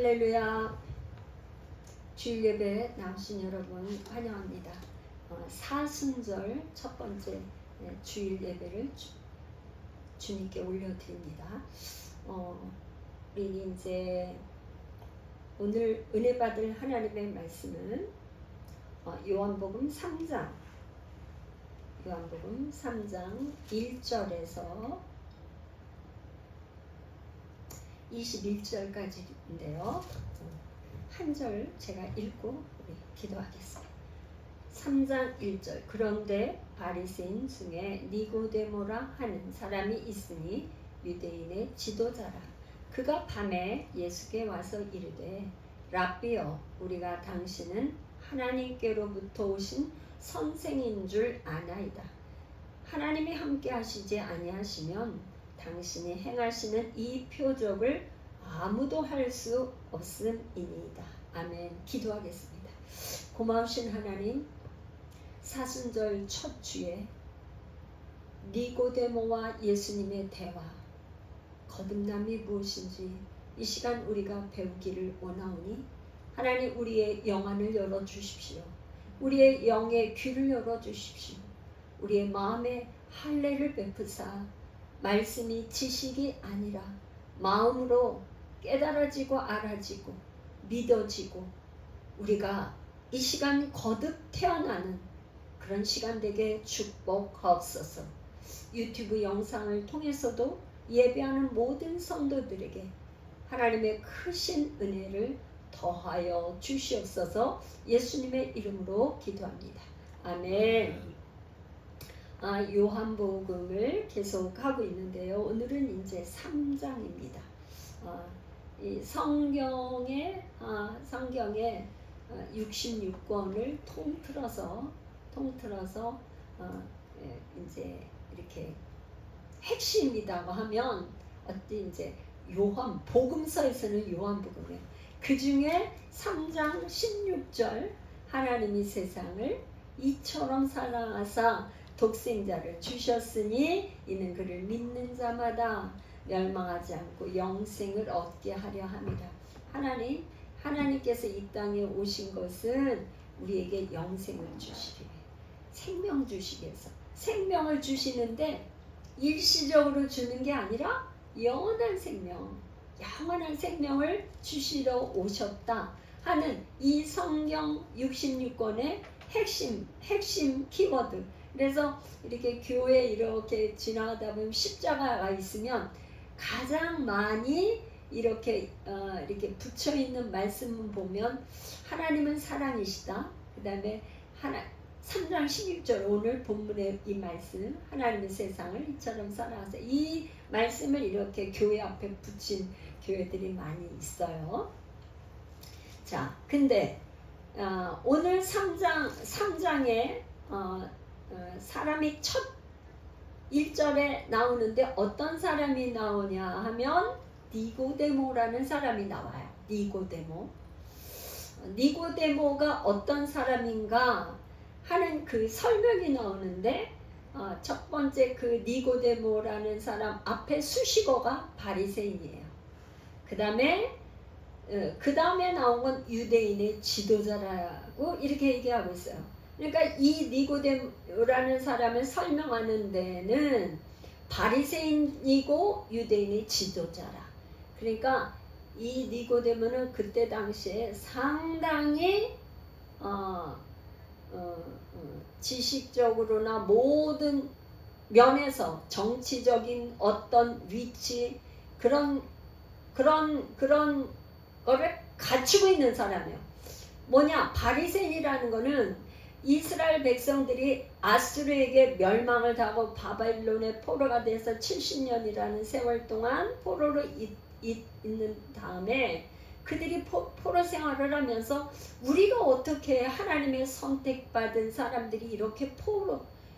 할렐루야. 주일 예배에 나오신 여러분 환영합니다. 사순절 첫 번째 주일 예배를 주님께 올려드립니다. 우리 이제 오늘 은혜 받을 하나님의 말씀은 요한복음 3장 1절에서 21절까지인데요. 한 절 제가 읽고 우리 기도하겠습니다. 3장 1절. 그런데 바리새인 중에 니고데모라 하는 사람이 있으니 유대인의 지도자라. 그가 밤에 예수께 와서 이르되 랍비여, 우리가 당신은 하나님께로부터 오신 선생인 줄 아나이다. 하나님이 함께 하시지 아니하시면 당신이 행하시는 이 표적을 아무도 할 수 없음이니이다. 아멘. 기도하겠습니다. 고마우신 하나님, 사순절 첫 주에 니고데모와 예수님의 대화, 거듭남이 무엇인지 이 시간 우리가 배우기를 원하오니 하나님, 우리의 영안을 열어주십시오. 우리의 영의 귀를 열어주십시오. 우리의 마음에 할례를 베푸사 말씀이 지식이 아니라 마음으로 깨달아지고 알아지고 믿어지고 우리가 이 시간 거듭 태어나는 그런 시간 되게 축복하옵소서. 유튜브 영상을 통해서도 예배하는 모든 성도들에게 하나님의 크신 은혜를 더하여 주시옵소서. 예수님의 이름으로 기도합니다. 아멘. 요한복음을 계속 하고 있는데요. 오늘은 이제 3장입니다. 이 성경의 66권을 통틀어서 이제 이렇게 핵심이라고 하면 어떤 이제 복음서에서는 요한복음이에요. 그 중에 3장 16절 하나님이 세상을 이처럼 사랑하사 독생자를 주셨으니 이는 그를 믿는 자마다 멸망하지 않고 영생을 얻게 하려 함이라. 하나님께서 이 땅에 오신 것은 우리에게 영생을 주시기 위해, 생명 주시기 위해서 생명을 주시는데 일시적으로 주는 게 아니라 영원한 생명을 주시러 오셨다 하는 이 성경 66권의 핵심 키워드. 그래서 이렇게 교회 이렇게 지나가다 보면 십자가가 있으면 가장 많이 이렇게 붙여 있는 말씀을 보면 하나님은 사랑이시다. 그 다음에 3장 11절 오늘 본문의 이 말씀, 하나님의 세상을 이처럼 사랑하사, 이 말씀을 이렇게 교회 앞에 붙인 교회들이 많이 있어요. 자, 근데 오늘 3장에 사람이 첫 1절에 나오는데 어떤 사람이 나오냐 하면 니고데모라는 사람이 나와요. 니고데모가 어떤 사람인가 하는 그 설명이 나오는데 첫 번째 그 니고데모라는 사람 앞에 수식어가 바리새인이에요. 그 다음에 나온 건 유대인의 지도자라고 이렇게 얘기하고 있어요. 그러니까 이 니고데모라는 사람을 설명하는 데는 바리새인이고 유대인의 지도자라. 그러니까 이 니고데모는 그때 당시에 상당히 지식적으로나 모든 면에서 정치적인 어떤 위치 그런 거를 갖추고 있는 사람이에요. 뭐냐? 바리새인이라는 거는 이스라엘 백성들이 아수르에게 멸망을 당하고 바벨론의 포로가 돼서 70년이라는 세월 동안 포로로 있는 다음에 그들이 포로 생활을 하면서 우리가 어떻게 하나님의 선택받은 사람들이 이렇게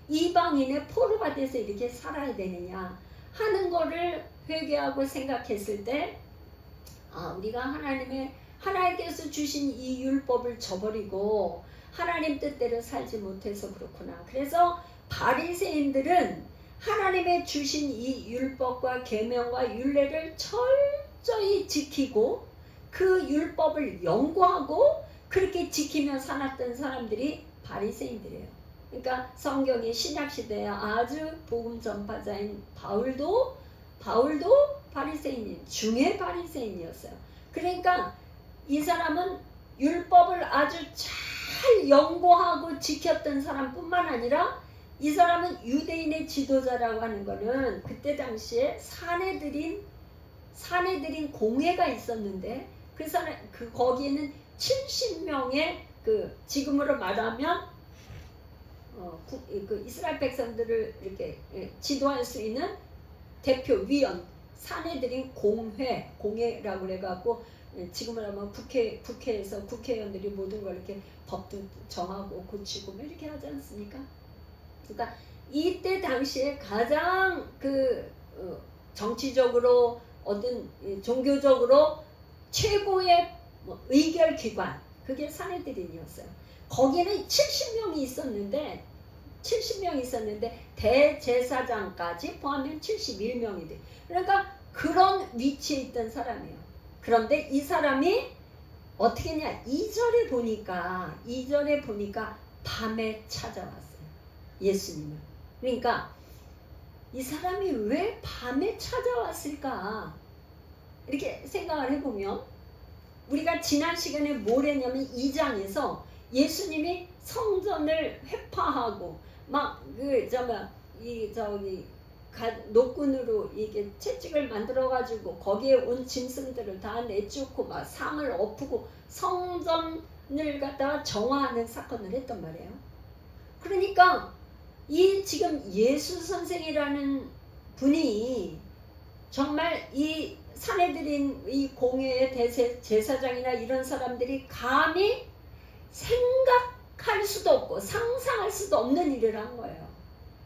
이방인의 포로가 돼서 이렇게 살아야 되느냐 하는 거를 회개하고 생각했을 때 우리가 하나님께서 주신 이 율법을 저버리고 하나님 뜻대로 살지 못해서 그렇구나. 그래서 바리새인들은 하나님의 주신 이 율법과 계명과 율례를 철저히 지키고 그 율법을 연구하고 그렇게 지키며 살았던 사람들이 바리새인들이에요. 그러니까 성경의 신약시대에 아주 복음 전파자인 바울도 바리새인인 중에 바리새인이었어요. 그러니까 이 사람은 율법을 아주 잘 연구하고 지켰던 사람뿐만 아니라 이 사람은 유대인의 지도자라고 하는 거는 그때 당시에 사내들인 공회가 있었는데 거기에는 70명의 지금으로 말하면 그 이스라엘 백성들을 이렇게 지도할 수 있는 대표 위원 사내들인 공회라고 해갖고 지금으로 하면 국회에서 국회의원들이 모든 걸 이렇게 법도 정하고 고치고 이렇게 하지 않습니까? 그러니까 이때 당시에 가장 정치적으로 어떤 종교적으로 최고의 의결 기관 그게 사내들인이었어요. 거기는 70명이 있었는데 대제사장까지 포함하면 71명이 돼. 그러니까 그런 위치에 있던 사람이에요. 그런데 이 사람이 어떻게 했냐? 2절에 보니까 밤에 찾아왔어요. 예수님은. 그러니까 이 사람이 왜 밤에 찾아왔을까? 이렇게 생각을 해보면 우리가 지난 시간에 뭘 했냐면 2장에서 예수님이 성전을 회파하고 막 노끈으로 이게 채찍을 만들어 가지고 거기에 온 짐승들을 다 내쫓고 막 상을 엎고 성전을 갖다가 정화하는 사건을 했단 말이에요. 그러니까 이 지금 예수 선생이라는 분이 정말 이 사내들인 이 공회의 제사장이나 이런 사람들이 감히 생각할 수도 없고 상상할 수도 없는 일을 한 거예요.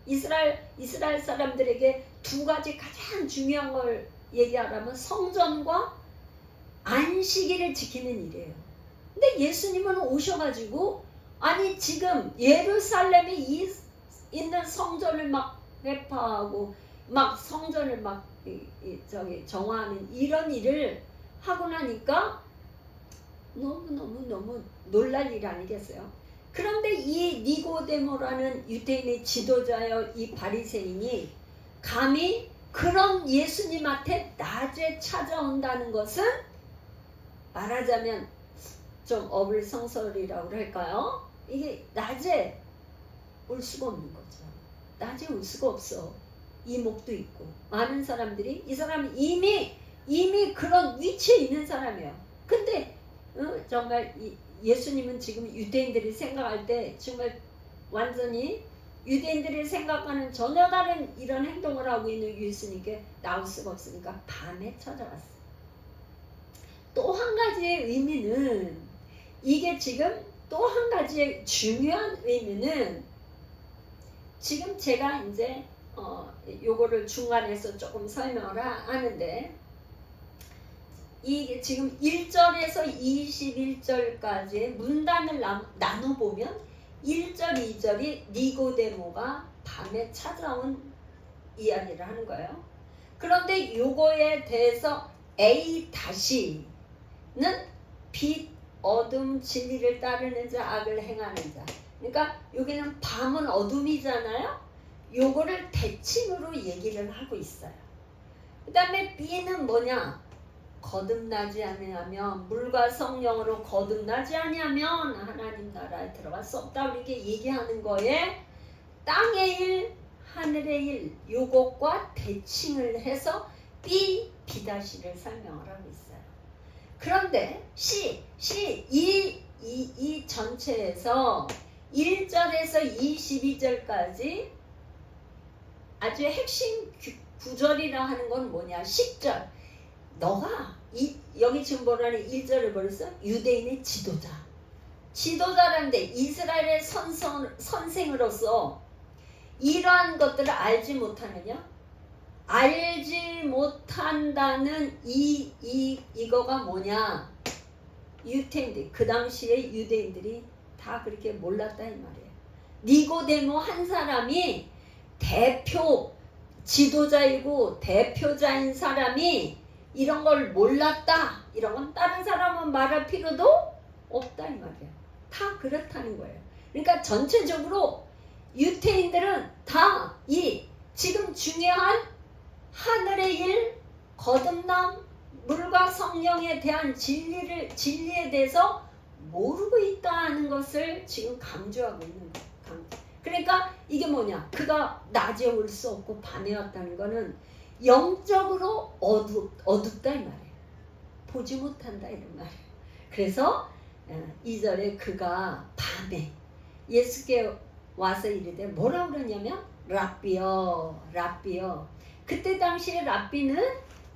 이스라엘 사람들에게 두 가지 가장 중요한 걸 얘기하라면 성전과 안식일을 지키는 일이에요. 근데 예수님은 오셔가지고 아니 지금 예루살렘에 있는 성전을 막 회파하고 막 성전을 막 정화하는 이런 일을 하고 나니까 너무 놀랄 일 아니겠어요? 그런데 이 니고데모라는 유대인의 지도자여 이 바리새인이 감히 그런 예수님한테 낮에 찾아온다는 것은 말하자면 좀 어불성설이라고 할까요? 이게 낮에 올 수가 없는 거죠. 낮에 올 수가 없어. 이목도 있고 많은 사람들이 이 사람이 이미 그런 위치에 있는 사람이에요. 근데 정말 예수님은 지금 유대인들이 생각할 때 정말 완전히 유대인들이 생각하는 전혀 다른 이런 행동을 하고 있는 예수님께 나올 수가 없으니까 밤에 찾아왔어요. 또 한 가지의 의미는 이게 지금 또 한 가지의 중요한 의미는 지금 제가 이제 요거를 중간에서 조금 설명을 하는데 이게 지금 1절에서 21절까지의 문단을 나눠보면 1절, 2절이 니고데모가 밤에 찾아온 이야기를 하는 거예요. 그런데 요거에 대해서 A-는 빛, 어둠, 진리를 따르는 자, 악을 행하는 자. 그러니까 여기는 밤은 어둠이잖아요. 요거를 대칭으로 얘기를 하고 있어요. 그 다음에 B는 뭐냐? 거듭나지 아니하면 물과 성령으로 거듭나지 아니하면 하나님 나라에 들어갈 수 없다. 이렇게 얘기하는 거에 땅의 일, 하늘의 일 요것과 대칭을 해서 B-를 설명을 하고 있어요. 그런데 이 전체에서 1절에서 22절까지 아주 핵심 구절이라 하는 건 뭐냐? 10절. 너가 여기 지금 뭐라는 1절을 벌였어? 유대인의 지도자라는데 이스라엘의 선생으로서 이러한 것들을 알지 못하느냐? 알지 못한다는 이거가 뭐냐? 유대인들, 그 당시에 유대인들이 다 그렇게 몰랐다 이 말이에요. 니고데모 한 사람이 대표 지도자이고 대표자인 사람이 이런 걸 몰랐다, 이런 건 다른 사람은 말할 필요도 없다 이 말이에요. 다 그렇다는 거예요. 그러니까 전체적으로 유태인들은 다 이 지금 중요한 하늘의 일, 거듭남, 물과 성령에 대한 진리에 대해서 모르고 있다는 것을 지금 강조하고 있는 거예요. 그러니까 이게 뭐냐? 그가 낮에 올 수 없고 밤에 왔다는 거는 영적으로 어둡다 이 말이에요. 보지 못한다 이런 말이에요. 그래서 2절에 그가 밤에 예수께 와서 이르되 뭐라고 그러냐면 랍비여 랍비여. 그때 당시에 랍비는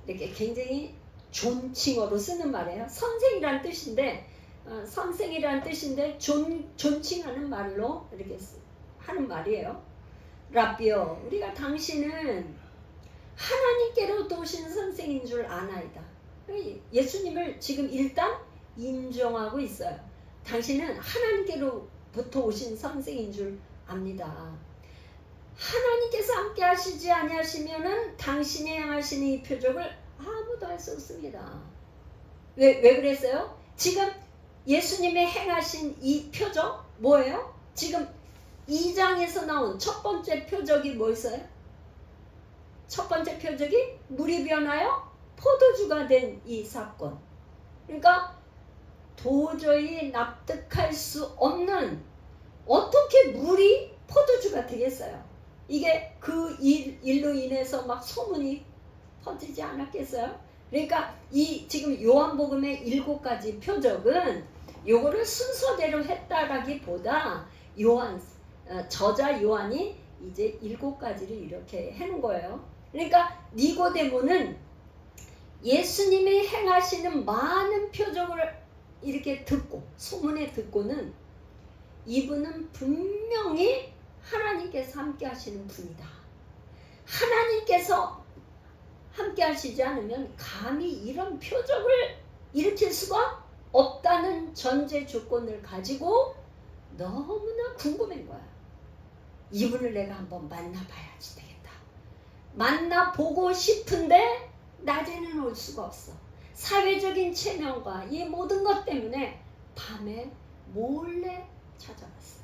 이렇게 굉장히 존칭어로 쓰는 말이에요. 선생이란 뜻인데 선생이란 뜻인데 존칭하는 말로 이렇게 하는 말이에요. 랍비여, 우리가 당신은 하나님께로부터 오신 선생인 줄 아나이다. 예수님을 지금 일단 인정하고 있어요. 당신은 하나님께로부터 오신 선생인 줄 압니다. 하나님께서 함께 하시지 아니하시면은 당신이 행하시는 이 표적을 아무도 할 수 없습니다. 왜 그랬어요? 지금 예수님이 행하신 이 표적 뭐예요? 지금 2장에서 나온 첫 번째 표적이 뭐였어요? 첫 번째 표적이 물이 변하여 포도주가 된 이 사건. 그러니까 도저히 납득할 수 없는, 어떻게 물이 포도주가 되겠어요? 이게 그 일로 인해서 막 소문이 퍼지지 않았겠어요? 그러니까 이 지금 요한복음의 7가지 표적은 요거를 순서대로 했다라기보다 저자 요한이 이제 7가지를 이렇게 해놓은 거예요. 그러니까 니고데모는 예수님이 행하시는 많은 표적을 이렇게 듣고 소문에 듣고는 이분은 분명히 하나님께서 함께 하시는 분이다. 하나님께서 함께 하시지 않으면 감히 이런 표적을 일으킬 수가 없다는 전제 조건을 가지고 너무나 궁금한 거야. 이분을 내가 한번 만나봐야지 되겠다. 만나보고 싶은데 낮에는 올 수가 없어. 사회적인 체면과 이 모든 것 때문에 밤에 몰래 찾아갔어.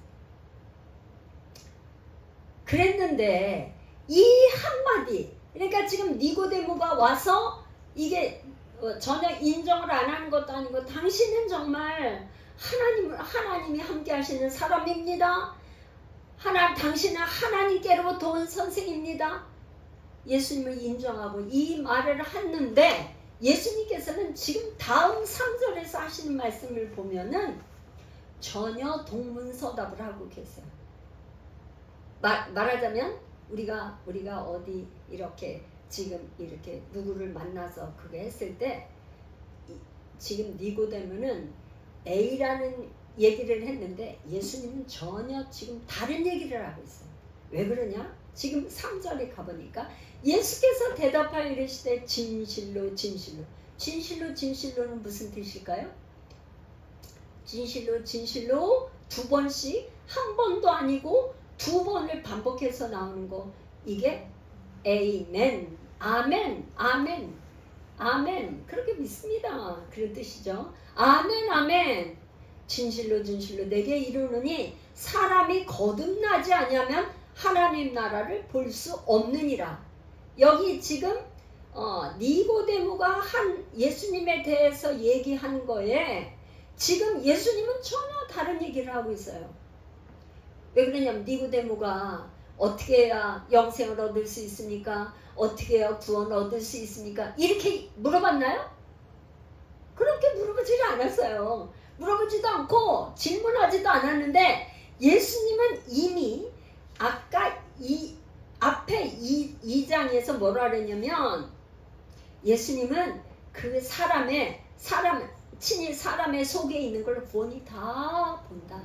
그랬는데 이 한마디, 그러니까 지금 니고데모가 와서 이게 전혀 인정을 안 하는 것도 아니고 당신은 정말 하나님이 함께 하시는 사람입니다. 당신은 하나님께로부터 온 선생입니다. 예수님을 인정하고 이 말을 했는데 예수님께서는 지금 다음 3절에서 하시는 말씀을 보면은 전혀 동문서답을 하고 계세요. 말하자면 우리가 어디 이렇게 지금 이렇게 누구를 만나서 그거 했을 때 지금 니고데모는 A라는 얘기를 했는데 예수님은 전혀 지금 다른 얘기를 하고 있어요. 왜 그러냐? 지금 3절에 가보니까 예수께서 대답하여 이르시되 진실로 진실로. 진실로는 무슨 뜻일까요? 진실로 2번씩, 한 번도 아니고 2번을 반복해서 나오는 거, 이게 에이멘, 아멘 그렇게 믿습니다. 그런 뜻이죠. 아멘 진실로 내게 이르노니 사람이 거듭나지 아니하면 하나님 나라를 볼 수 없느니라. 여기 지금 니고데모가 한 예수님에 대해서 얘기한 거에 지금 예수님은 전혀 다른 얘기를 하고 있어요. 왜 그러냐면 니고데모가 어떻게 해야 영생을 얻을 수 있습니까? 어떻게 해야 구원을 얻을 수 있습니까? 이렇게 물어봤나요? 그렇게 물어보지를 않았어요. 물어보지도 않고 질문하지도 않았는데 예수님은 이미 아까 앞에 2장에서 뭐라 그랬냐면 예수님은 그 친히 사람의 속에 있는 걸 본이 다 본다.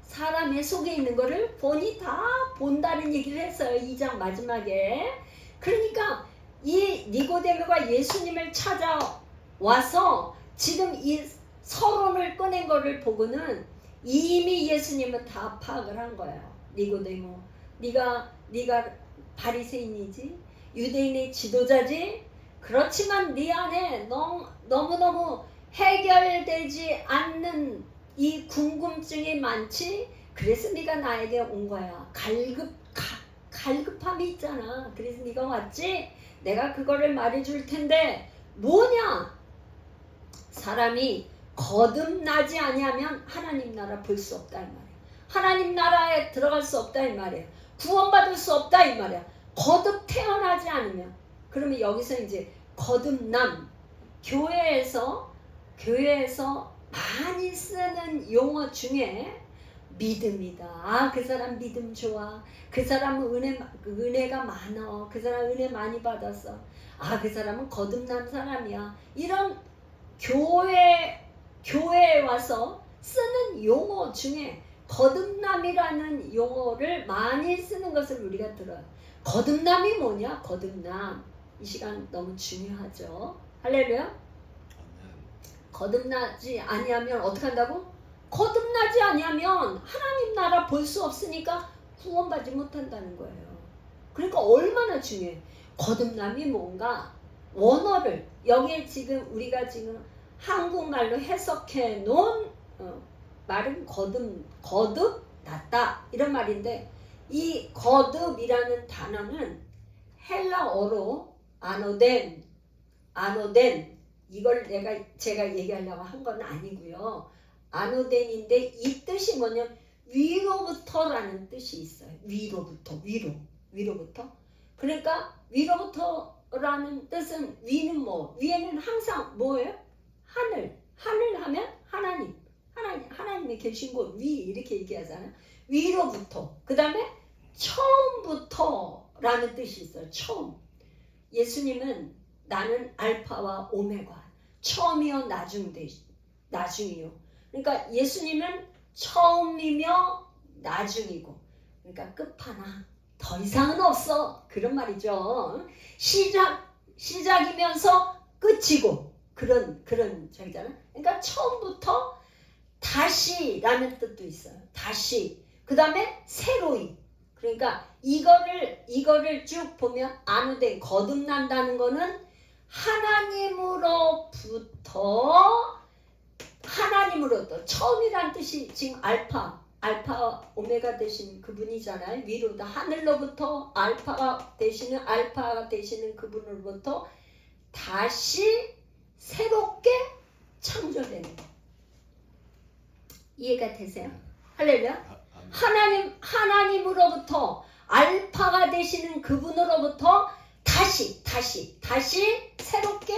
사람의 속에 있는 거를 본이 다 본다는 얘기를 했어요. 2장 마지막에. 그러니까 이 니고데모가 예수님을 찾아와서 지금 이 서론을 꺼낸 거를 보고는 이미 예수님은 다 파악을 한 거예요. 니고데모, 네가 바리새인이지, 유대인의 지도자지, 그렇지만 네 안에 너무너무 해결되지 않는 이 궁금증이 많지. 그래서 네가 나에게 온 거야. 갈급함이 있잖아. 그래서 네가 왔지. 내가 그거를 말해줄 텐데 뭐냐? 사람이 거듭나지 아니하면 하나님 나라 볼 수 없다 이 말이야. 하나님 나라에 들어갈 수 없다 이 말이야. 구원받을 수 없다 이 말이야. 거듭 태어나지 않으면. 그러면 여기서 이제 거듭남, 교회에서 많이 쓰는 용어 중에 믿음이다. 아, 그 사람 믿음 좋아. 그 사람은 은혜가 많아. 그 사람 은혜 많이 받았어. 아, 그 사람은 거듭난 사람이야. 이런 교회에 와서 쓰는 용어 중에 거듭남이라는 용어를 많이 쓰는 것을 우리가 들어요. 거듭남이 뭐냐? 거듭남. 이 시간 너무 중요하죠. 할렐루야. 거듭나지 아니하면 어떻게 한다고? 거듭나지 아니하면 하나님 나라 볼 수 없으니까 구원받지 못한다는 거예요. 그러니까 얼마나 중요해. 거듭남이 뭔가 원어를 여기에 지금 우리가 지금 한국말로 해석해 놓은 말은 거듭났다 이런 말인데, 이 거듭이라는 단어는 헬라어로 아노덴 이걸 제가 얘기하려고 한 건 아니고요. 아노덴인데 이 뜻이 뭐냐면 위로부터라는 뜻이 있어요. 위로부터. 그러니까 위로부터라는 뜻은 위는 뭐? 위에는 항상 뭐예요? 하늘 하면 하나님이 계신 곳 위 이렇게 얘기하잖아요. 위로부터. 그 다음에 처음부터라는 뜻이 있어요. 처음. 예수님은 나는 알파와 오메가, 처음이요 나중이요. 그러니까 예수님은 처음이며 나중이고, 그러니까 끝판왕, 더 이상은 없어 그런 말이죠. 시작이면서 끝이고 그런 저기잖아. 그러니까 처음부터 다시라는 뜻도 있어요. 다시. 그 다음에 새로이. 그러니까 이거를 쭉 보면 아누덴 거듭난다는 거는 하나님으로부터 처음이란 뜻이 지금 알파 오메가 되신 그분이잖아요. 위로다. 하늘로부터 알파가 되시는 그분으로부터 다시 새롭게 창조되는 거. 이해가 되세요? 할렐루야. 하나님으로부터 알파가 되시는 그분으로부터 다시 새롭게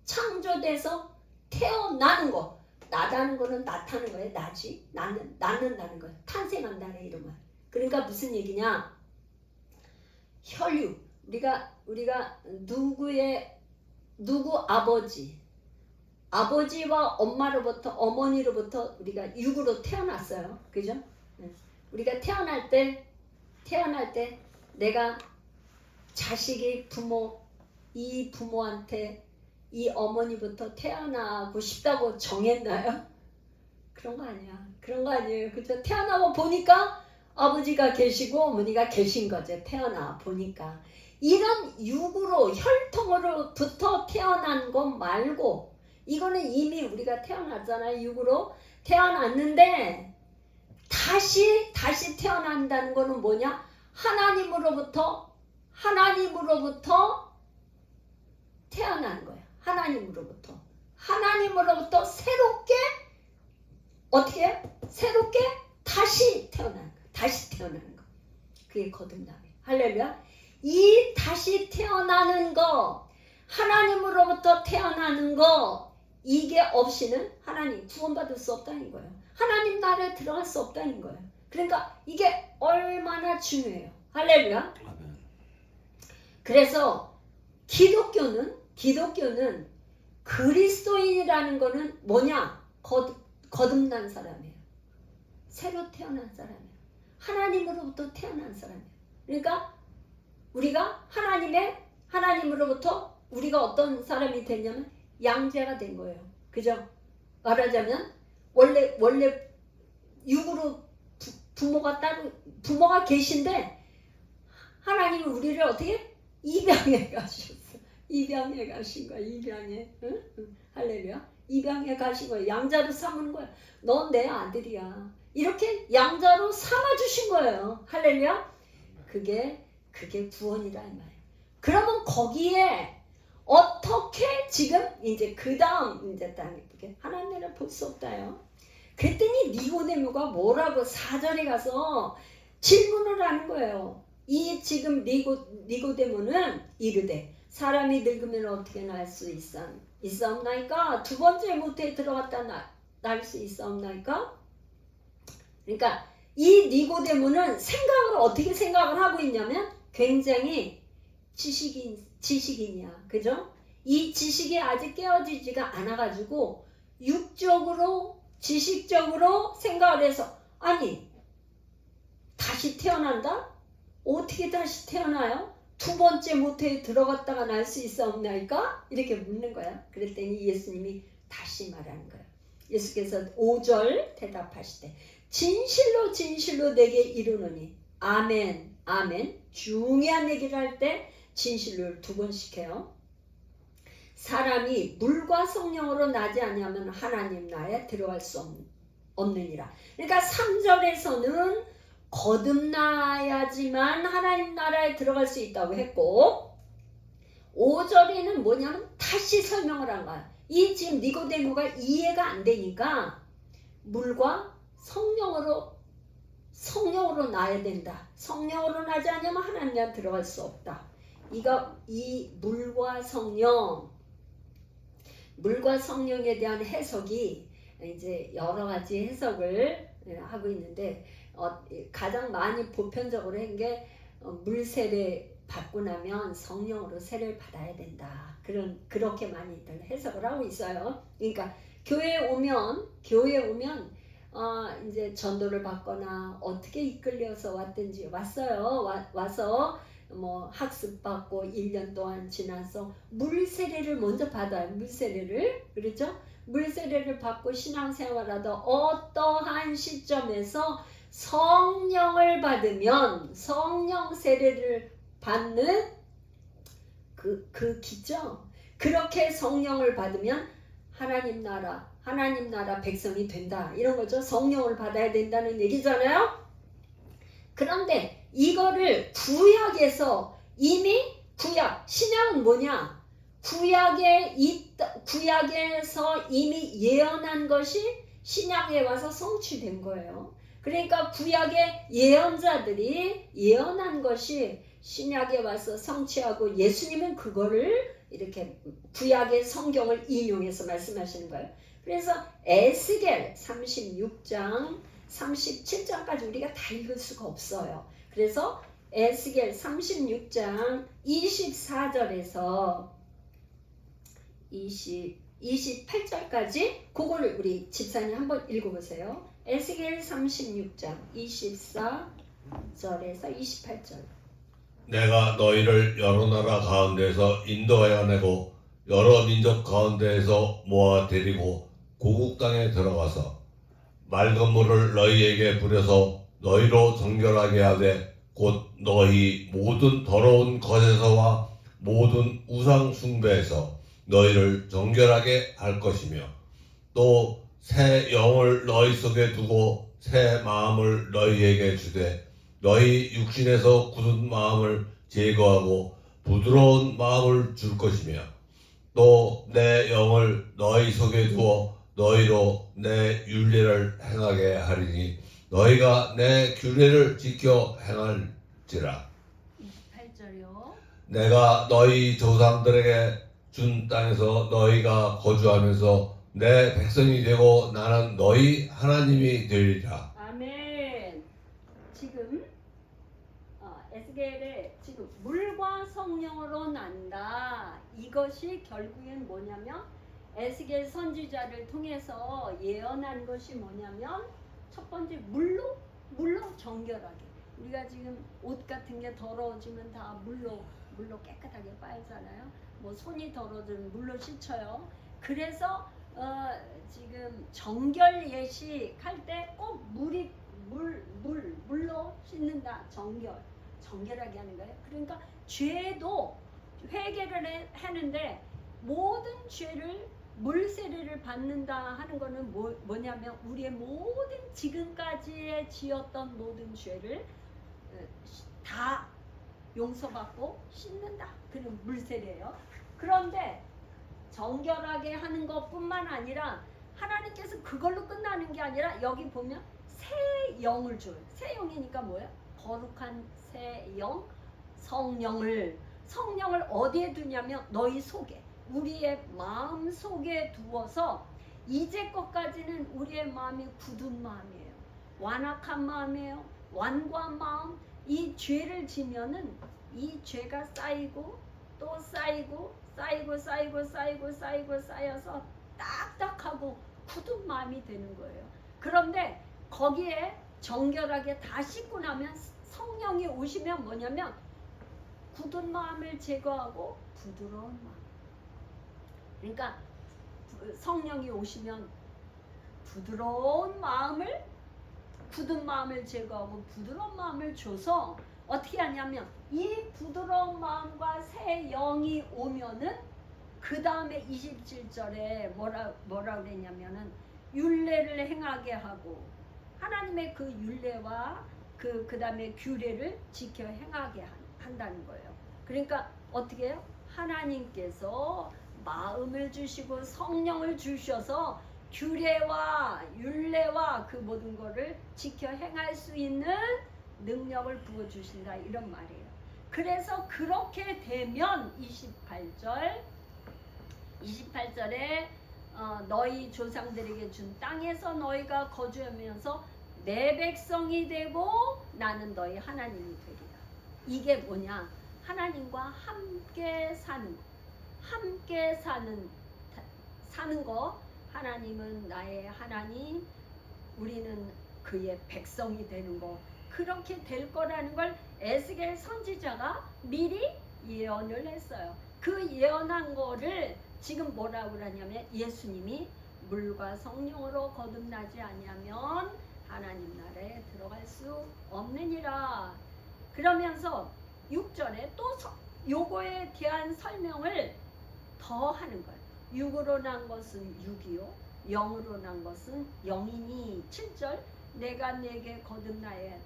창조돼서 태어나는 거. 나다는 거는 나타나는 거예요. 낳는다는 거예요. 탄생한다는 이런 말. 그러니까 무슨 얘기냐? 혈육. 우리가 누구 아버지와 어머니로부터 우리가 육으로 태어났어요. 그죠? 우리가 태어날 때 내가 자식이 이 부모한테 이 어머니부터 태어나고 싶다고 정했나요? 그런 거 아니에요. 그죠? 태어나고 보니까 아버지가 계시고 어머니가 계신 거죠. 태어나 보니까. 이런 육으로 혈통으로부터 태어난 것 말고, 이거는 이미 우리가 태어났잖아요. 육으로 태어났는데 다시 태어난다는 거는 뭐냐? 하나님으로부터 태어난 거예요. 하나님으로부터 새롭게 어떻게 해요? 새롭게 다시 태어나는 거. 그게 거듭남이에요. 할렐루야. 이 다시 태어나는 거, 하나님으로부터 태어나는 거, 이게 없이는 하나님 구원받을 수 없다는 거예요. 하나님 나라에 들어갈 수 없다는 거예요. 그러니까 이게 얼마나 중요해요. 할렐루야. 그래서 기독교는 그리스도인이라는 거는 뭐냐? 거듭난 사람이에요. 새로 태어난 사람이에요. 하나님으로부터 태어난 사람이에요. 그러니까 우리가 하나님으로부터 우리가 어떤 사람이 됐냐면 양자가 된 거예요. 그죠? 말하자면 원래 육으로 부모가 계신데 하나님은 우리를 어떻게 입양해 가셨어. 입양해 가신 거야. 입양해. 응? 응. 할렐루야. 입양해 가신 거야. 양자로 삼은 거야. 넌 내 아들이야. 이렇게 양자로 삼아주신 거예요. 할렐루야. 그게 구원이라 이 말이에요. 그러면 거기에 어떻게 지금 이제 그 다음 이제 땅에 하나님 나라 볼 수 없다요. 그랬더니 니고데모가 뭐라고 4절에 가서 질문을 하는 거예요. 이 지금 니고데모는 이르되 사람이 늙으면 어떻게 날 수 있사옵나이까? 두 번째 모태에 들어갔다 날 수 있사옵나이까? 그러니까 이 니고데모는 생각을 어떻게 생각을 하고 있냐면 굉장히 지식인이야. 그죠? 이 지식이 아직 깨어지지가 않아가지고 육적으로 지식적으로 생각을 해서 아니 다시 태어난다? 어떻게 다시 태어나요? 두 번째 모태에 들어갔다가 날 수 있사옵나이까? 이렇게 묻는 거야. 그랬더니 예수님이 다시 말하는 거야. 예수께서 5절 대답하시되 진실로 진실로 내게 이르노니 아멘 아멘. 중요한 얘기를 할 때 진실로를 두 번씩 해요. 사람이 물과 성령으로 나지 아니하면 하나님 나라에 들어갈 수 없느니라. 그러니까 3절에서는 거듭나야지만 하나님 나라에 들어갈 수 있다고 했고 5절에는 뭐냐면 다시 설명을 한 거야. 이 지금 니고데모가 이해가 안 되니까 물과 성령으로 나야 된다. 성령으로 나지 않으면 하나님 나라에 들어갈 수 없다. 이 물과 성령에 대한 해석이 이제 여러 가지 해석을 하고 있는데 가장 많이 보편적으로 한 게 물세례 받고 나면 성령으로 세례를 받아야 된다. 그렇게 많이들 해석을 하고 있어요. 그러니까 교회에 오면 이제 전도를 받거나 어떻게 이끌려서 왔든지 와서 뭐 학습받고 1년 동안 지나서 물세례를 먼저 받아요. 물세례를. 그렇죠? 물세례를 받고 신앙생활하다 어떠한 시점에서 성령을 받으면 성령 세례를 받는 그 기죠. 그렇게 성령을 받으면 하나님 나라 백성이 된다. 이런 거죠. 성령을 받아야 된다는 얘기잖아요. 그런데 이거를 구약에서 이미 신약은 뭐냐? 구약에서 이미 예언한 것이 신약에 와서 성취된 거예요. 그러니까 구약의 예언자들이 예언한 것이 신약에 와서 성취하고 예수님은 그거를 이렇게 구약의 성경을 인용해서 말씀하시는 거예요. 그래서 에스겔 36장 37장까지 우리가 다 읽을 수가 없어요. 그래서 에스겔 36장 24절에서 28절까지 그거를 우리 집사님 한번 읽어보세요. 에스겔 36장 24절에서 28절. 내가 너희를 여러 나라 가운데서 인도하여 내고 여러 민족 가운데에서 모아 데리고 고국 땅에 들어가서 맑은 물을 너희에게 부려서 너희로 정결하게 하되 곧 너희 모든 더러운 것에서와 모든 우상 숭배에서 너희를 정결하게 할 것이며 또 새 영을 너희 속에 두고 새 마음을 너희에게 주되 너희 육신에서 굳은 마음을 제거하고 부드러운 마음을 줄 것이며 또 내 영을 너희 속에 두어 너희로 내 율례를 행하게 하리니 너희가 내 규례를 지켜 행할지라. 28절이요. 내가 너희 조상들에게 준 땅에서 너희가 거주하면서 내 백성이 되고 나는 너희 하나님이 되리라. 아멘. 지금 에스겔에 지금 물과 성령으로 난다. 이것이 결국엔 뭐냐면 에스겔 선지자를 통해서 예언한 것이 뭐냐면 첫 번째 물로 정결하게. 우리가 지금 옷 같은 게 더러워지면 다 물로 깨끗하게 빨잖아요. 뭐 손이 더러워지면 물로 씻어요. 그래서 지금 정결 예식할 때 꼭 물로 씻는다. 정결하게 하는 거예요. 그러니까 죄도 회개를 하는데 모든 죄를 물세례를 받는다 하는 거는 뭐냐면 우리의 모든 지금까지의 지었던 모든 죄를 다 용서받고 씻는다. 그런 물세례예요. 그런데 정결하게 하는 것뿐만 아니라 하나님께서 그걸로 끝나는 게 아니라 여기 보면 새 영을 줘요. 새 영이니까 뭐예요? 거룩한 새 영, 성령을 어디에 두냐면 너희 속에, 우리의 마음 속에 두어서 이제 것까지는 우리의 마음이 굳은 마음이에요. 완악한 마음이에요. 완고한 마음. 이 죄를 지면은 이 죄가 쌓이고 또 쌓이고 쌓여서 딱딱하고 굳은 마음이 되는 거예요. 그런데 거기에 정결하게 다 씻고 나면 성령이 오시면 뭐냐면 굳은 마음을 제거하고 부드러운 마음. 그러니까 성령이 오시면 부드러운 마음을, 굳은 마음을 제거하고 부드러운 마음을 줘서 어떻게 하냐면 이 부드러운 마음과 새 영이 오면은 그 다음에 27절에 뭐라 그랬냐면은 율례를 행하게 하고 하나님의 그 율례와 그 다음에 규례를 지켜 행하게 한다는 거예요. 그러니까 어떻게 해요? 하나님께서 마음을 주시고 성령을 주셔서 규례와 율례와 그 모든 것을 지켜 행할 수 있는 능력을 부어주신다, 이런 말이에요. 그래서 그렇게 되면 28절에 너희 조상들에게 준 땅에서 너희가 거주하면서 내 백성이 되고 나는 너희 하나님이 되리라. 이게 뭐냐? 하나님과 함께 사는 거. 하나님은 나의 하나님, 우리는 그의 백성이 되는 거. 그렇게 될 거라는 걸 에스겔 선지자가 미리 예언을 했어요. 그 예언한 거를 지금 뭐라고 그러냐면 예수님이 물과 성령으로 거듭나지 아니하면 하나님 나라에 들어갈 수 없느니라. 그러면서 6절에 또 요거에 대한 설명을 더 하는 거예요. 육으로 난 것은 육이요, 영으로 난 것은 영이니. 7절 내가 내게 거듭나야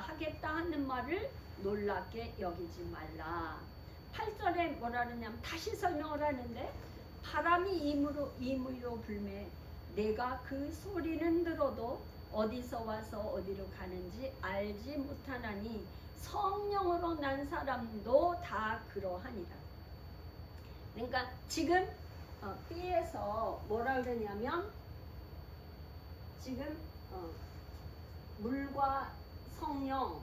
하겠다 하는 말을 놀랍게 여기지 말라. 8절에 뭐라 그러냐면 다시 설명을 하는데 바람이 임의로 불매 내가 그 소리는 들어도 어디서 와서 어디로 가는지 알지 못하나니 성령으로 난 사람도 다 그러하니라. 그러니까 지금 B에서 뭐라 그러냐면 지금 물과 성령,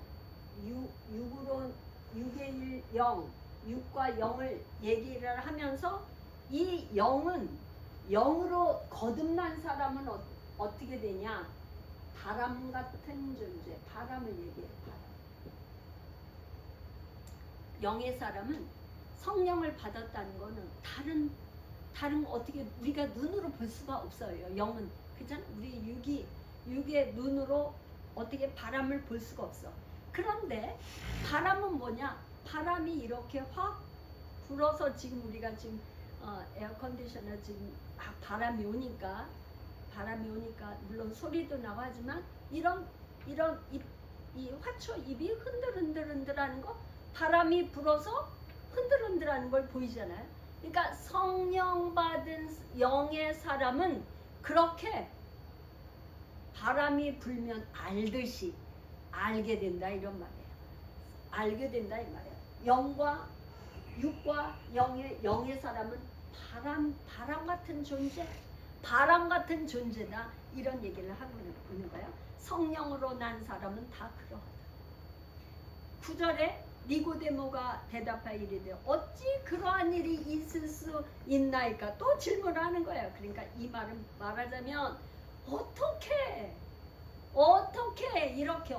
육의 영, 육과 영을 얘기를 하면서 이 영은 영으로 거듭난 사람은 어떻게 되냐? 바람 같은 존재, 바람을 얘기해요. 바람. 영의 사람은 성령을 받았다는 거는 다른 어떻게 우리가 눈으로 볼 수가 없어요. 영은 그잖아. 우리 육의 눈으로 어떻게 바람을 볼 수가 없어. 그런데 바람은 뭐냐? 바람이 이렇게 확 불어서 지금 우리가 지금 에어컨디셔너 지금 바람이 오니까 물론 소리도 나가지만 이런 이 화초 잎이 흔들흔들하는 거, 바람이 불어서 흔들흔들하는 걸 보이잖아요. 그러니까 성령 받은 영의 사람은 그렇게 바람이 불면 알듯이 알게 된다, 이런 말이에요. 알게 된다 이 말이에요. 영과 육과 영의 사람은 바람 같은 존재, 바람 같은 존재다, 이런 얘기를 하고 있는 거예요. 성령으로 난 사람은 다 그러하다. 9절에 니고데모가 대답하여 이르되 어찌 그러한 일이 있을 수 있나이까? 또 질문을 하는 거예요. 그러니까 이 말은 말하자면 어떻게 이렇게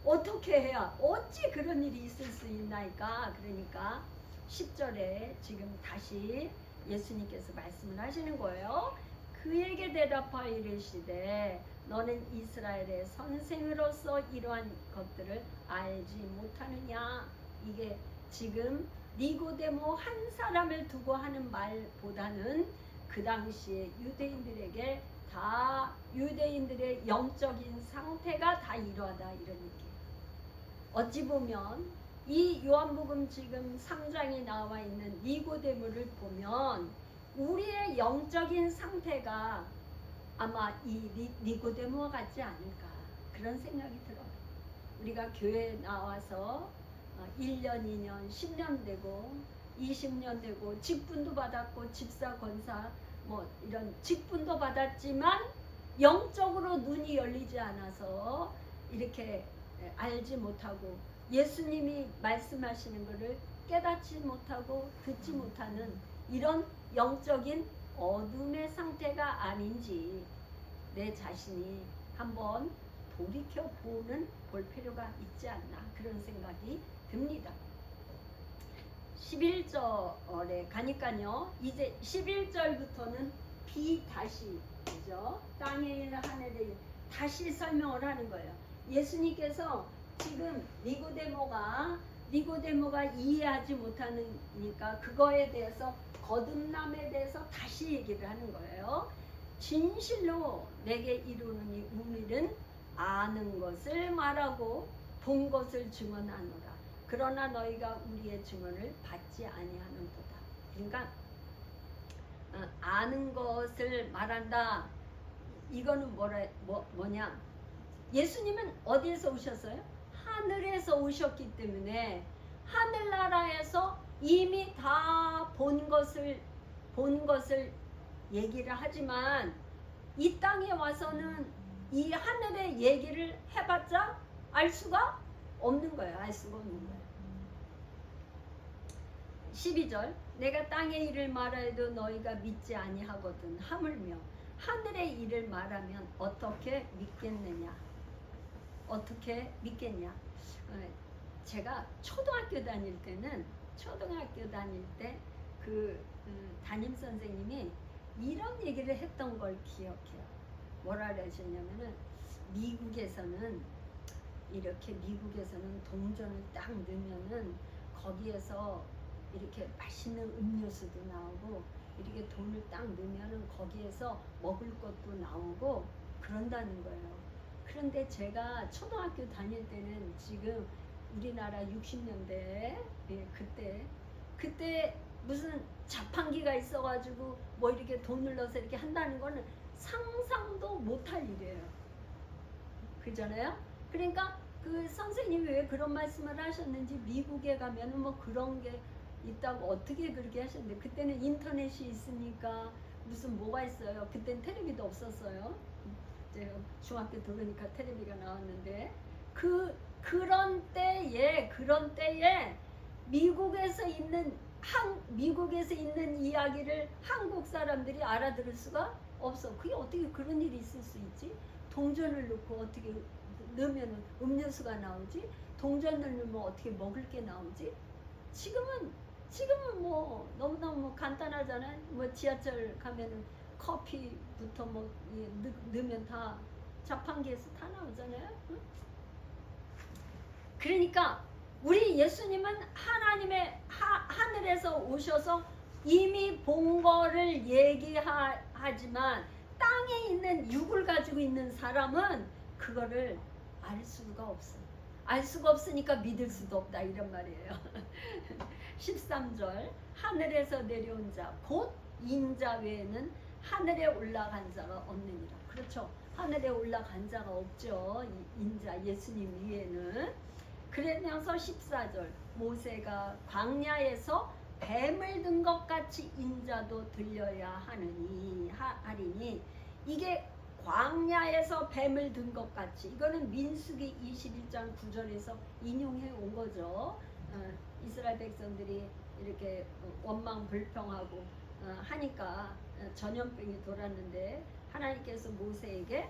어떻게 해야 어찌 그런 일이 있을 수 있나이까? 그러니까 10절에 지금 다시 예수님께서 말씀을 하시는 거예요. 그에게 대답하여 이르시되 너는 이스라엘의 선생으로서 이러한 것들을 알지 못하느냐? 이게 지금 니고데모 한 사람을 두고 하는 말보다는 그 당시에 유대인들에게 다 유대인들의 영적인 상태가 다 이러하다 이런 얘기예요. 어찌 보면 이 요한복음 지금 3장에 나와 있는 니고데모를 보면 우리의 영적인 상태가 아마 이 니고데모와 같지 않을까 그런 생각이 들어요. 우리가 교회에 나와서 1년, 2년, 10년 되고 20년 되고 직분도 받았고 집사, 권사 뭐 이런 직분도 받았지만 영적으로 눈이 열리지 않아서 이렇게 알지 못하고 예수님이 말씀하시는 것을 깨닫지 못하고 듣지 못하는 이런 영적인 어둠의 상태가 아닌지 내 자신이 한번 돌이켜 볼 필요가 있지 않나 그런 생각이 듭니다. 11절에 가니까요. 이제 11절부터는 비 다시 그죠? 땅에 있는 하늘에 다시 설명을 하는 거예요. 예수님께서 지금 니고데모가 이해하지 못하니까 그거에 대해서 거듭남에 대해서 다시 얘기를 하는 거예요. 진실로 내게 이루는 우리는 아는 것을 말하고 본 것을 증언하노라. 그러나 너희가 우리의 증언을 받지 아니하는도다. 그러니까 아는 것을 말한다. 이거는 뭐냐? 예수님은 어디에서 오셨어요? 하늘에서 오셨기 때문에 하늘나라에서 이미 다 본 것을 얘기를 하지만 이 땅에 와서는 이 하늘의 얘기를 해봤자 알 수가 없는 거예요. 알 수가 없는 거예요. 12절 내가 땅의 일을 말하여도 너희가 믿지 아니하거든 하물며 하늘의 일을 말하면 어떻게 믿겠느냐? 어떻게 믿겠냐? 제가 초등학교 다닐 때 그 담임 선생님이 이런 얘기를 했던 걸 기억해요. 뭐라 그러셨냐면은 미국에서는 동전을 딱 넣으면은 거기에서 이렇게 맛있는 음료수도 나오고 이렇게 돈을 딱 넣으면은 거기에서 먹을 것도 나오고 그런다는 거예요. 그런데 제가 초등학교 다닐 때는 지금 우리나라 60년대 그때 무슨 자판기가 있어가지고 뭐 이렇게 돈을 넣어서 이렇게 한다는 거는 상상도 못할 일이에요. 그잖아요? 그러니까 그 선생님이 왜 그런 말씀을 하셨는지 미국에 가면은 뭐 그런 게 있다고 어떻게 그렇게 하셨는데 그때는 인터넷이 있으니까 무슨 뭐가 있어요. 그때는 텔레비도 없었어요. 제가 중학교 들으니까 텔레비가 나왔는데 그런 때에 미국에서 있는 이야기를 한국 사람들이 알아들을 수가 없어. 그게 어떻게 그런 일이 있을 수 있지? 동전을 넣고 어떻게 넣으면 음료수가 나오지? 동전을 넣으면 어떻게 먹을 게 나오지? 지금은 뭐 너무너무 간단하잖아요. 뭐 지하철 가면은 커피부터 뭐 넣으면 다 자판기에서 다 나오잖아요. 응? 그러니까 우리 예수님은 하나님의 하늘에서 오셔서 이미 본 거를 얘기하지만 땅에 있는 육을 가지고 있는 사람은 그거를 알 수가 없어요. 알 수가 없으니까 믿을 수도 없다 이런 말이에요. 13절 하늘에서 내려온 자 곧 인자 외에는 하늘에 올라간 자가 없느니라. 그렇죠. 하늘에 올라간 자가 없죠. 인자 예수님 위에는. 그러면서 14절 모세가 광야에서 뱀을 든 것 같이 인자도 들려야 하리니 이게 광야에서 뱀을 든 것 같이 이거는 민수기 21장 9절에서 인용해 온 거죠. 이스라엘 백성들이 이렇게 원망 불평하고 하니까 전염병이 돌았는데 하나님께서 모세에게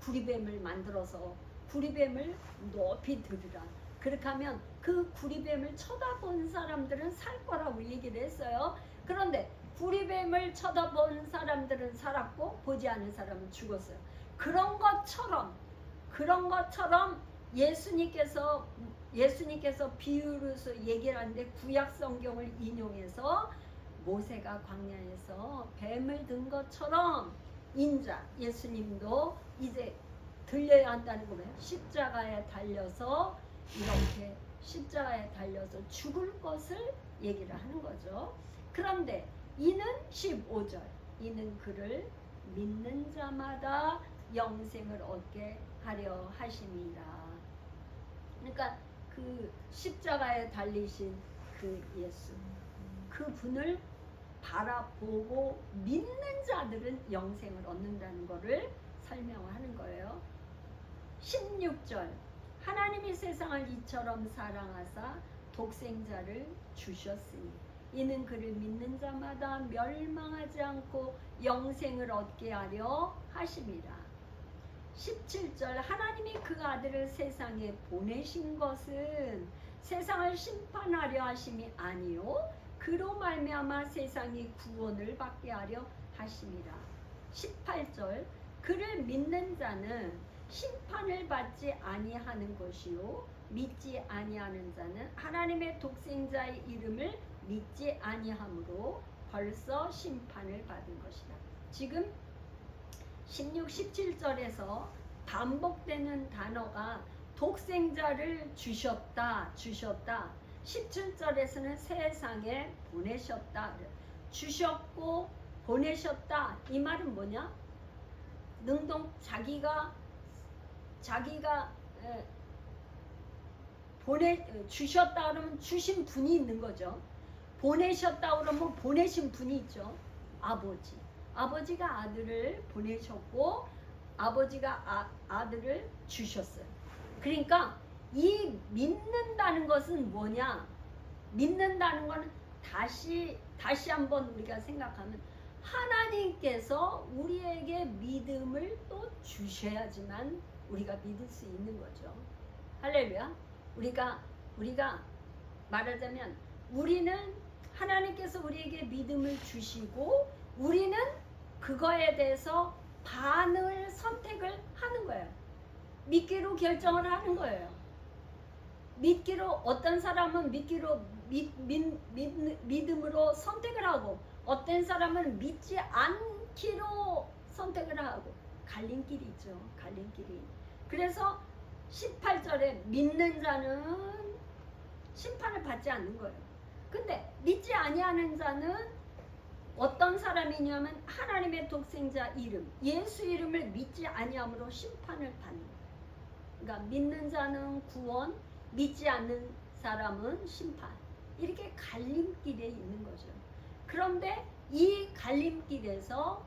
구리뱀을 만들어서 구리뱀을 높이 들으라. 그렇게 하면 그 구리뱀을 쳐다본 사람들은 살 거라고 얘기를 했어요. 그런데 구리뱀을 쳐다본 사람들은 살았고 보지 않은 사람은 죽었어요. 그런 것처럼 예수님께서 비유로서 얘기를 하는데 구약 성경을 인용해서 모세가 광야에서 뱀을 든 것처럼 인자 예수님도 이제 들려야 한다는 거예요. 십자가에 달려서 이렇게 십자가에 달려서 죽을 것을 얘기를 하는 거죠. 그런데 이는 15절 이는 그를 믿는 자마다 영생을 얻게 하려 하심이라. 그러니까 그 십자가에 달리신 그 예수 그분을 바라보고 믿는 자들은 영생을 얻는다는 것을 설명하는 거예요. 16절 하나님이 세상을 이처럼 사랑하사 독생자를 주셨으니 이는 그를 믿는 자마다 멸망하지 않고 영생을 얻게 하려 하심이라. 17절 하나님이 그 아들을 세상에 보내신 것은 세상을 심판하려 하심이 아니요 그로 말미암아 세상이 구원을 받게 하려 하심이라. 18절 그를 믿는 자는 심판을 받지 아니하는 것이요 믿지 아니하는 자는 하나님의 독생자의 이름을 믿지 아니하므로 벌써 심판을 받은 것이다. 지금 16, 17절에서 반복되는 단어가 독생자를 주셨다. 17절에서는 세상에 보내셨다. 주셨고 보내셨다. 이 말은 뭐냐? 능동 자기가 주셨다 그러면 주신 분이 있는 거죠. 보내셨다 그러면 보내신 분이 있죠. 아버지가 아들을 보내셨고 아버지가 아들을 주셨어요. 그러니까 이 믿는다는 것은 뭐냐? 믿는다는 것은 다시 한번 우리가 생각하면 하나님께서 우리에게 믿음을 또 주셔야지만 우리가 믿을 수 있는 거죠. 할렐루야. 우리가 말하자면 우리는 하나님께서 우리에게 믿음을 주시고 우리는 그거에 대해서 반을 선택을 하는 거예요. 믿기로 결정을 하는 거예요. 믿기로 어떤 사람은 믿음으로 선택을 하고 어떤 사람은 믿지 않기로 선택을 하고 갈림길이 있죠. 갈림길이. 그래서 18절에 믿는 자는 심판을 받지 않는 거예요. 근데 믿지 아니하는 자는 어떤 사람이냐면 하나님의 독생자 이름, 예수 이름을 믿지 아니함으로 심판을 받는 거예요. 그러니까 믿는 자는 구원, 믿지 않는 사람은 심판. 이렇게 갈림길에 있는 거죠. 그런데 이 갈림길에서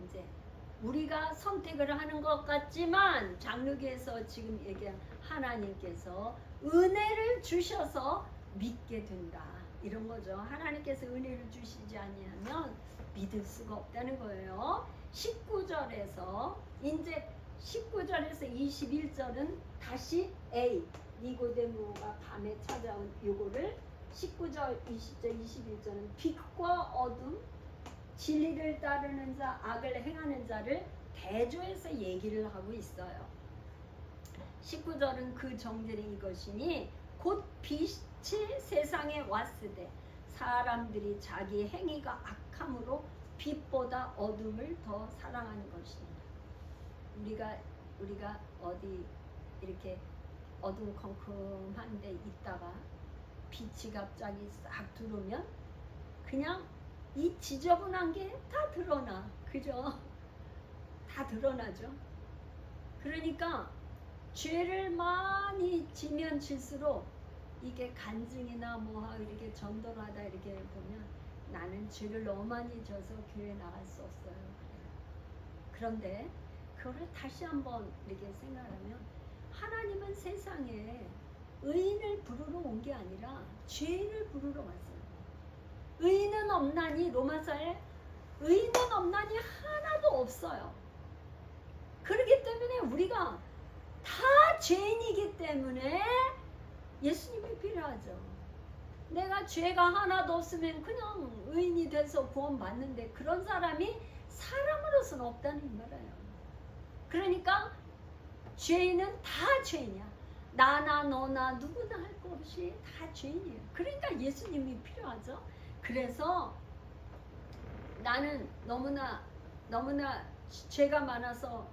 이제 우리가 선택을 하는 것 같지만 장르기에서 지금 얘기한 하나님께서 은혜를 주셔서 믿게 된다. 이런 거죠. 하나님께서 은혜를 주시지 아니하면 믿을 수가 없다는 거예요. 19절에서 21절은 다시 A 니고데모가 밤에 찾아온 요거를 19절, 20절, 21절은 빛과 어둠, 진리를 따르는 자, 악을 행하는 자를 대조해서 얘기를 하고 있어요. 19절은 그 정죄는 이것이니 곧 빛이 세상에 왔으되 사람들이 자기 행위가 악함으로 빛보다 어둠을 더 사랑하는 것입니다. 우리가 어디 이렇게 어둠컴컴한 데 있다가 빛이 갑자기 싹 들어오면 그냥 이 지저분한 게 다 드러나. 그죠? 다 드러나죠. 그러니까 죄를 많이 지면 질수록 이게 간증이나 뭐 이렇게 전도하다 이렇게 보면 나는 죄를 너무 많이 져서 교회 나갈 수 없어요. 그런데 그거를 다시 한번 이렇게 생각하면 하나님은 세상에 의인을 부르러 온 게 아니라 죄인을 부르러 왔어요. 의인은 없나니 로마서에 의인은 없나니 하나도 없어요. 그렇기 때문에 우리가 다 죄인이기 때문에 예수님이 필요하죠. 내가 죄가 하나도 없으면 그냥 의인이 돼서 구원 받는데 그런 사람이 사람으로서는 없다는 말이에요. 그러니까 죄인은 다 죄인이야. 나나 너나 누구나 할 것 없이 다 죄인이에요. 그러니까 예수님이 필요하죠. 그래서 나는 너무나 죄가 많아서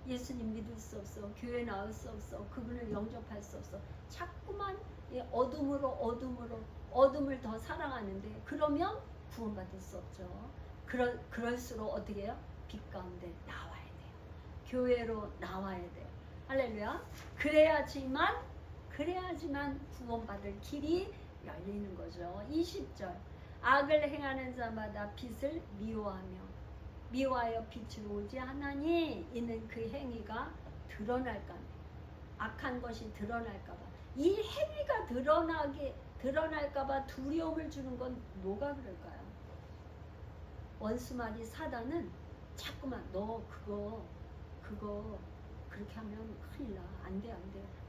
예수님 믿을 수 없어. 교회 나올 수 없어. 그분을 영접할 수 없어. 자꾸만 어둠을 더 사랑하는데 그러면 구원받을 수 없죠. 그럴수록 어떻게 해요? 빛 가운데 나와야 돼요. 교회로 나와야 돼요. 할렐루야. 그래야지만 구원받을 길이 열리는 거죠. 20절. 악을 행하는 자마다 빛을 미워하여 빛으로 오지 하나니 이는 그 행위가 드러날까 봐. 악한 것이 드러날까 봐. 이 행위가 드러날까 봐 두려움을 주는 건 뭐가 그럴까요? 원수마귀 사단은 자꾸만 너 그거 그렇게 하면 큰일 나. 안 돼.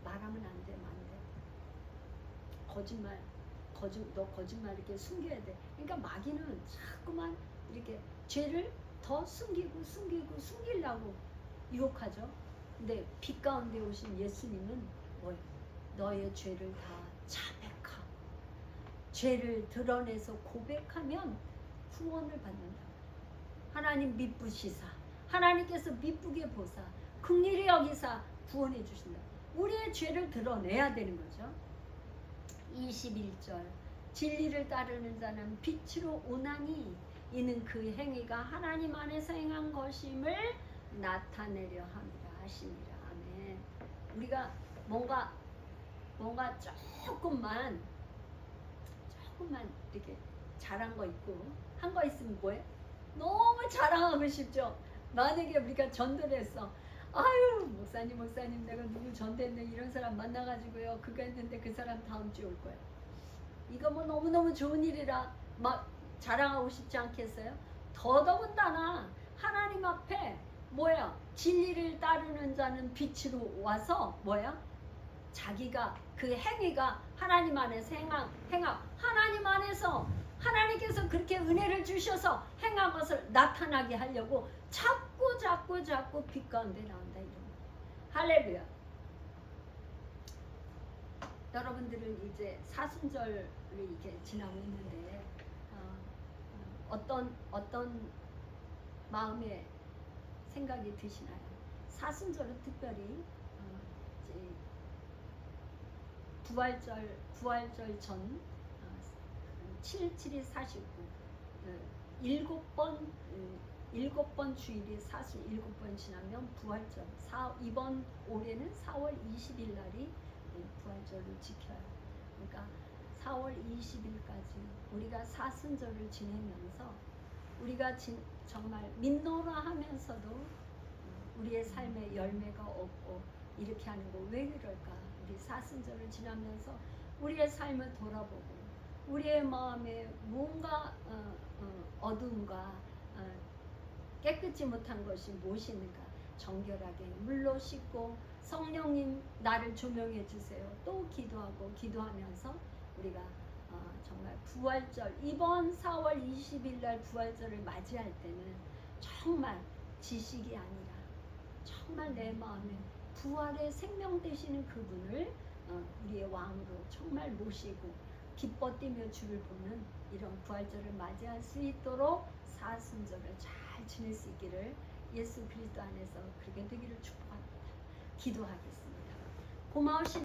말하면 안 돼. 너 거짓말 이렇게 숨겨야 돼. 그러니까 마귀는 자꾸만 이렇게 죄를 더 숨기려고 유혹하죠. 근데 빛 가운데 오신 예수님은 뭐예요? 너의 죄를 다 자백하고 죄를 드러내서 고백하면 구원을 받는다. 하나님 미쁘시사, 하나님께서 미쁘게 보사 긍휼히 여기사 구원해 주신다. 우리의 죄를 드러내야 되는 거죠. 21절. 진리를 따르는 자는 빛으로 오나니 이는 그 행위가 하나님 안에서 행한 것임을 나타내려 합니다. 하십니다. 아멘. 우리가 뭔가 조금만 이렇게 잘한 거 있고 한 거 있으면 뭐해? 너무 자랑하고 싶죠. 만약에 우리가 전도를 했어. 아유 목사님 내가 누구 전도했는데 이런 사람 만나가지고요 그거 했는데 그 사람 다음 주에 올 거예요. 이거 뭐 너무너무 좋은 일이라 막 자랑하고 싶지 않겠어요? 더더군다나 하나님 앞에 뭐야? 진리를 따르는 자는 빛으로 와서 뭐야? 자기가 그 행위가 하나님 안에서 행함 하나님 안에서 하나님께서 그렇게 은혜를 주셔서 행한 것을 나타나게 하려고 자꾸 빛 가운데 나온다. 이런 할렐루야. 여러분들은 이제 사순절을 이렇게 지나고 있는데 어떤 마음의 생각이 드시나요? 사순절은 특별히 이제 부활절 전 7일이 49 7번 주일이 47번 지나면 부활절 이번 올해는 4월 20일 날이 부활절을 지켜요. 그러니까 4월 20일까지 우리가 사순절을 지내면서 우리가 정말 믿노라 하면서도 우리의 삶에 열매가 없고 이렇게 하는 거 왜 그럴까? 우리 사순절을 지나면서 우리의 삶을 돌아보고 우리의 마음에 뭔가 어둠과 깨끗지 못한 것이 무엇인가 정결하게 물로 씻고 성령님 나를 조명해 주세요. 또 기도하면서 우리가 정말 부활절 이번 4월 20일 날 부활절을 맞이할 때는 정말 지식이 아니라 정말 내 마음에 부활의 생명 되시는 그분을 우리의 왕으로 정말 모시고 기뻐 뛰며 주를 보는 이런 부활절을 맞이할 수 있도록 사순절을 잘 지낼 수 있기를 예수 그리스도 안에서 그렇게 되기를 축복합니다. 기도하겠습니다. 고마우신